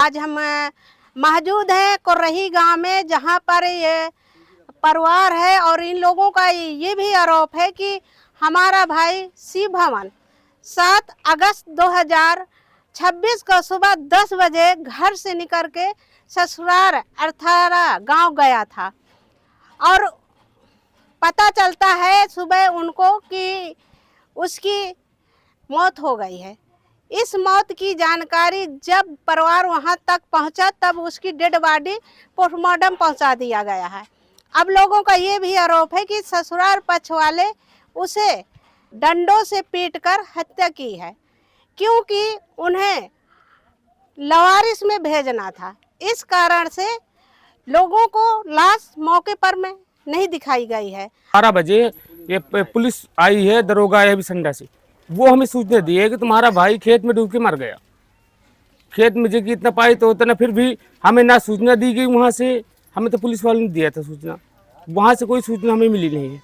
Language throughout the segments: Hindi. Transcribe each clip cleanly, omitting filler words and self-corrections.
आज हम मौजूद हैं कुर्रही गांव में, जहां पर ये परिवार है और इन लोगों का ये भी आरोप है कि हमारा भाई शिव भवन 7 अगस्त 2026 को सुबह 10 बजे घर से निकल के ससुराल अर्थारा गांव गया था और पता चलता है सुबह उनको कि उसकी मौत हो गई है। इस मौत की जानकारी जब परिवार वहां तक पहुंचा तब उसकी डेड बॉडी पोस्टमार्टम पहुंचा दिया गया है। अब लोगों का ये भी आरोप है कि ससुराल पक्ष वाले उसे डंडों से पीटकर हत्या की है, क्योंकि उन्हें लवारिस में भेजना था। इस कारण से लोगों को लाश मौके पर में नहीं दिखाई गई है। 12 बजे ये पुलिस आई है, दरोगा है बिसंडा से, वो हमें सूचना दी है कि तुम्हारा भाई खेत में डूब के मर गया। खेत में जो इतना पाई तो उतना, फिर भी हमें ना सूचना दी गई वहाँ से। हमें तो पुलिस वालों ने दिया था सूचना, वहाँ से कोई सूचना हमें मिली नहीं है।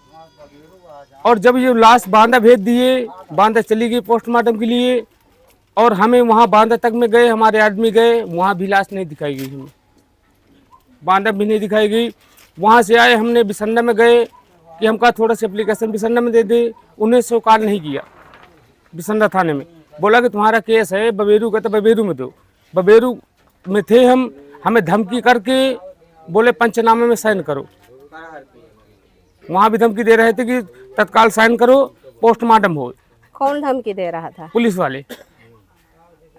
और जब ये लाश बांदा भेज दिए, बांदा चली गई पोस्टमार्टम के लिए, और हमें वहाँ बांदा तक में गए, हमारे आदमी गए, वहाँ भी लाश नहीं दिखाई गई हमें, बांदा भी नहीं दिखाई गई। वहाँ से आए, हमने बिसंडा में गए कि हमका थोड़ा सा एप्लीकेशन बिसंडा में दे दे, उन्हें स्वीकार नहीं किया। बिसंडा थाने में बोला कि तुम्हारा केस है बबेरू का, तो बबेरू में दो। बबेरू में थे हम, हमें धमकी करके बोले पंचनामे में साइन करो। वहाँ भी धमकी दे रहे थे कि तत्काल साइन करो, पोस्टमार्टम हो। कौन धमकी दे रहा था? पुलिस वाले।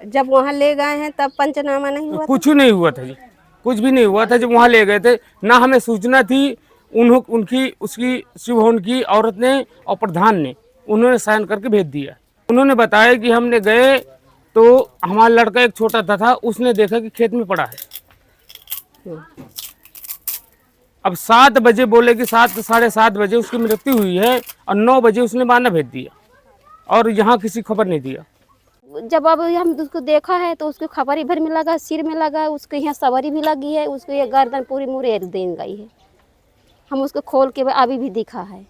जब वहाँ ले गए हैं तब पंचनामा नहीं हुआ? कुछ नहीं हुआ था जी, कुछ भी नहीं हुआ था। जब वहाँ ले गए थे ना हमें सूचना थी, उसकी शिव भवन की औरत ने और प्रधान ने, उन्होंने साइन करके भेज दिया। उन्होंने बताया कि हमने गए तो हमारा लड़का एक छोटा था, उसने देखा कि खेत में पड़ा है। अब 7 बजे बोले कि 7 साढ़े 7 बजे उसकी मृत्यु हुई है, और 9 बजे उसने बांदा भेज दिया और यहाँ किसी खबर नहीं दिया। जब अब हम उसको देखा है तो उसको खबर भर में लगा, सिर में लगा, उसको यहाँ सवारी भी लगी है, उसको ये गर्दन पूरी मुड़े देन गई है। हम उसको खोल के अभी भी दिखा है।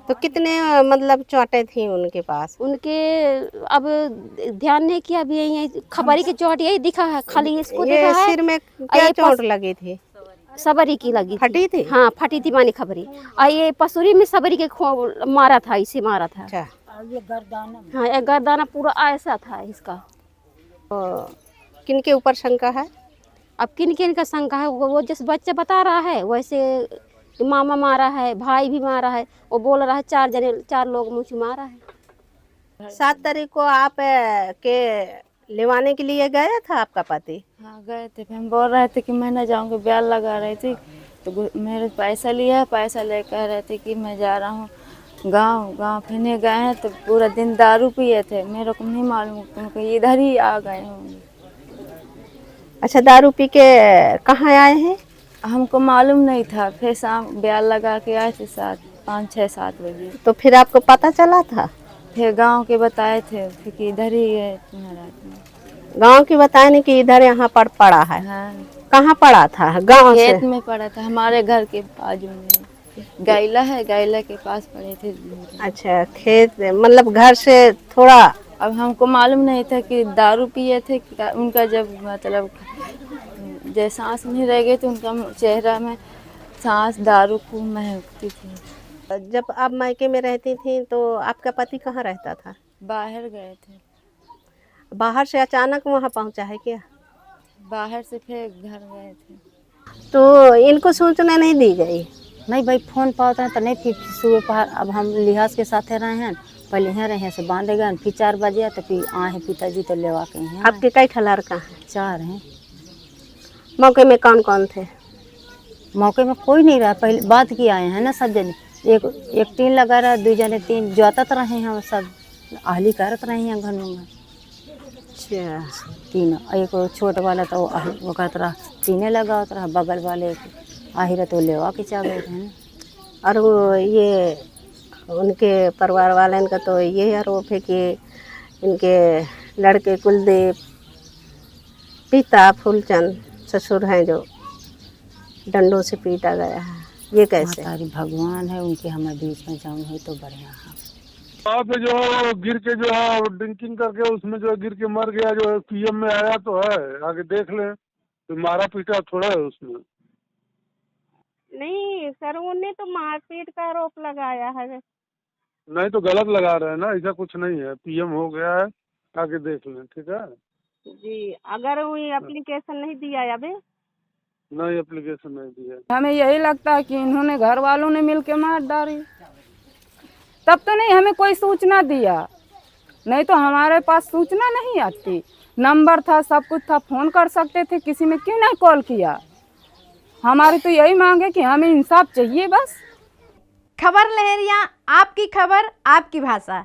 तो कितने मतलब चोटें थी उनके पास? उनके अब ध्यान नहीं किया, अभी यही खबरी की चोट यही दिखा है, खाली इसको ये देखा है। सिर में क्या चोट लगी थी? सबरी की लगी फटी थी? हाँ फटी थी मानी खबरी। और ये पसूरी में सबरी के मारा था, इसे मारा था। अच्छा। हाँ एक गर्दाना पूरा ऐसा था इसका। तो किनके ऊपर शंका है? अब किन किन का शंका है, वो जिस बच्चा बता रहा है वैसे मामा मारा है, भाई भी मारा है, वो बोल रहा है 4 लोग मुझे मारा है। 7 तारीख को आप के लेवाने के लिए गया था आपका पति? हाँ गए थे, फिर हम बोल रहे थे कि मैं ना जाऊँगी, ब्याज लगा रही थी तो मेरे पैसा लिया, पैसा ले कह रहे थे कि मैं जा रहा हूँ गांव फिरने गए हैं तो पूरा दिन दारू पिए थे। मेरे को नहीं मालूम, उनको इधर ही आ गए होंगे। अच्छा, दारू पी के कहाँ आए हैं? हमको मालूम नहीं था, फिर शाम ब्याज लगा के आए थे 5, 6, 7 बजे। तो फिर आपको पता चला था? फिर गांव के बताए थे फिर कि इधर ही है तुम्हारा। गांव के बताए नहीं कि इधर यहाँ पर पड़ा है? हाँ कहाँ पड़ा था? गांव से? खेत में पड़ा था, हमारे घर के बाजू में गैला है, गैला के पास पड़े थे। अच्छा, खेत मतलब घर से थोड़ा। अब हमको मालूम नहीं था कि दारू पिए थे। उनका जब मतलब जब सांस नहीं रह गई तो उनका चेहरा में सांस दारू खूब महकती थी। जब आप मायके में रहती थी तो आपका पति कहाँ रहता था? बाहर गए थे। बाहर से अचानक वहाँ पहुँचा है क्या? बाहर से फिर घर गए थे। तो इनको सूचना नहीं दी गई? नहीं भाई, फोन पाता है तो नहीं। फिर सुबह पहर अब हम लिहाज के साथ रहे हैं, पहले यहाँ रहे से बांधे गए, फिर 4 बजे तो फिर आए हैं पिताजी तो लेवा के हैं। आपके कई ठलार का है? 4 हैं। मौके में कौन कौन थे? मौके में कोई नहीं रहा, पहले बात की आए हैं ना सब जने। एक टीन लगा रहा, 2 जने 3 जोतत रहे हैं, सब आहली करत रहे हैं घर में। अच्छा। 3 एक छोट वाला तो वो करत रहा, टीने लगा रहा, बगल वाले आहिर तो लेवा के चा गए थे। और वो ये उनके परिवार वाले का तो ये आरोप है कि इनके लड़के कुलदीप, पिता फूलचंद ससुर हैं जो डंडों से पीटा गया है। ये कैसे? तारी भगवान है उनके हमें बीच में जाऊँ है तो बढ़िया है। वहाँ पे जो गिर के जो है ड्रिंकिंग करके उसमें जो गिर के मर गया, जो पीएम में आया तो है, आगे देख लें। तो मारा पीटा थोड़ा है उसमें। नहीं सर, उन्हें तो मारपीट का आरोप लगाया है। नहीं तो गलत लगा रहे हैं ना, ऐसा कुछ नहीं है। पीएम हो गया है, आगे देख लें। ठीक है जी, अगर वो एप्लीकेशन नहीं दिया अभी? नहीं, एप्लीकेशन नहीं दिया। हमें यही लगता है कि इन्होंने घर वालों ने मिलके मार डाली। तब तो नहीं हमें कोई सूचना दिया, नहीं तो हमारे पास सूचना नहीं आती। नंबर था, सब कुछ था, फोन कर सकते थे, किसी ने क्यों नहीं कॉल किया। हमारी तो यही मांग है कि हमें इंसाफ चाहिए बस। खबर लहरिया, आपकी खबर आपकी भाषा।